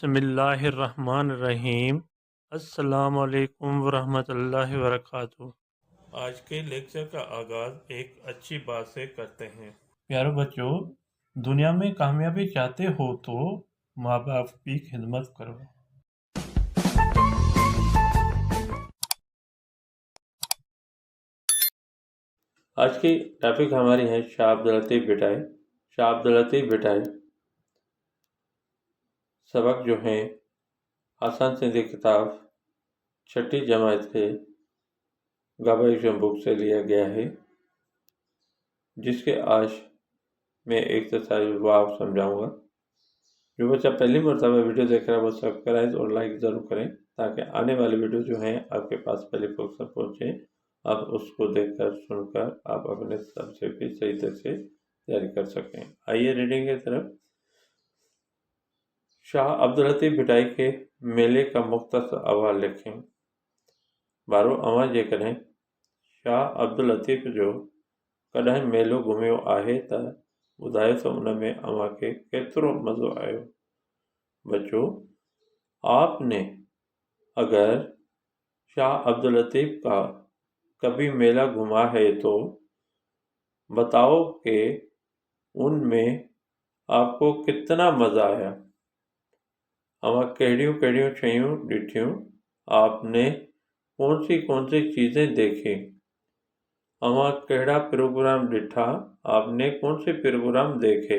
بسم اللہ الرحمن الرحیم۔ السلام علیکم ورحمۃ اللہ وبرکاتہ۔ آج کے لیکچر کا آغاز ایک اچھی بات سے کرتے ہیں۔ پیارے بچوں، دنیا میں کامیابی چاہتے ہو تو ماں باپ کی خدمت کرو۔ آج کی ٹاپک ہماری ہے شاہ عبداللطیف بھٹائی۔ شاہ عبداللطیف بھٹائی سبق جو ہیں آسان سندھی کتاب چھٹی جماعت کے گابائیشن بک سے لیا گیا ہے، جس کے آج میں ایکسرسائز واو سمجھاؤں گا۔ جو بچہ پہلی مرتبہ ویڈیو دیکھ رہا ہے وہ سبسکرائب اور لائک ضرور کریں تاکہ آنے والے ویڈیو جو ہیں آپ کے پاس پہلے فرصت پہنچے۔ آپ اس کو دیکھ کر سن کر آپ اپنے سبجیکٹ کی صحیح طرح سے تیاری کر سکیں۔ آئیے ریڈنگ کی طرف۔ شاہ عبداللطیف بھٹائی کے میلے کا مختصر احوال لکھیں۔ بارو اواں جے کڏهن شاہ عبداللطیف جو ڪڏهن میلو گھميو آهي ته ٻڌايو ته ان میں اوهان کي ڪيترو مزو آيو۔ بچو، آپ نے اگر شاہ عبداللطیف کا کبھی میلہ گھما ہے تو بتاؤ کہ ان میں آپ کو کتنا مزہ آیا۔ اوهان کہڑیوں کہڑیوں شیوں ڏٺيون، آپ نے کون سی چیزیں دیکھی، اوهان کہڑا پروگرام ڏٺا، آپ نے کون سے پروگرام دیکھے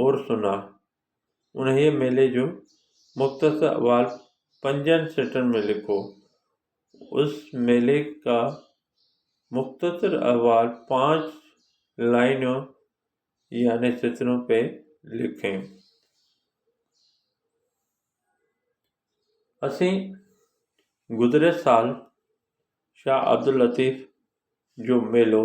اور سنا۔ انہی میلے جو مختصر احوال 5 سطرن میں لکھو۔ اس میلے کا مختصر احوال 5 لائنوں یعنی سطروں پہ لکھیں۔ اسیں گزرے سال شاہ عبداللطیف جو میلو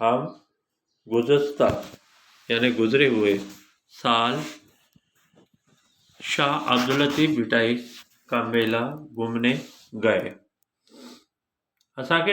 ہم گزشتہ یعنی گزرے ہوئے سال شاہ عبداللطیف بھٹائی کا میلہ گھومنے گئے۔ اساں کے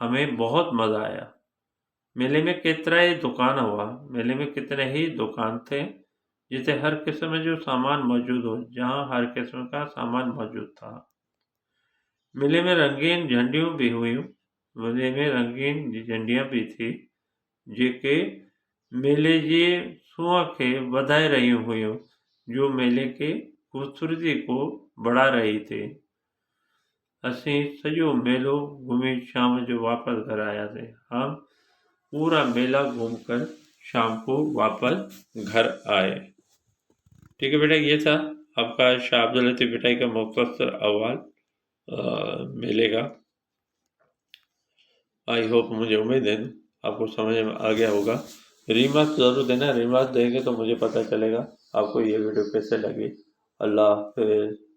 ہمیں بہت مزہ آیا۔ میلے میں کترا ہی دکان ہوا، میلے میں کتنے ہی دکان تھے جسے ہر قسم جو سامان موجود ہو، جہاں ہر قسم کا سامان موجود تھا۔ میلے میں رنگین جھنڈیوں بھی ہوئیں، میلے میں رنگین جھنڈیاں بھی تھی جيڪي میلے جي سوئں کي وڌائي رهيون هيون، جو میلے کے خوبصورتی کو بڑھا رہی تھی۔ اسیں سڄو میلو گھومي شام جو واپس گھر آیا تھے۔ ہم پورا میلہ گھوم کر شام کو واپس گھر آئے۔ ٹھیک ہے بیٹا، یہ تھا آپ کا شاہ عبداللطیف بھٹائی کا مختصر احوال میلے کا۔ آئی ہوپ، مجھے امید ہے آپ کو سمجھ میں آ گیا ہوگا۔ ریمارک ضرور دینا، ریمارک دیں گے تو مجھے پتہ چلے گا آپ کو یہ ویڈیو کیسے لگی۔ اللہ حافظ۔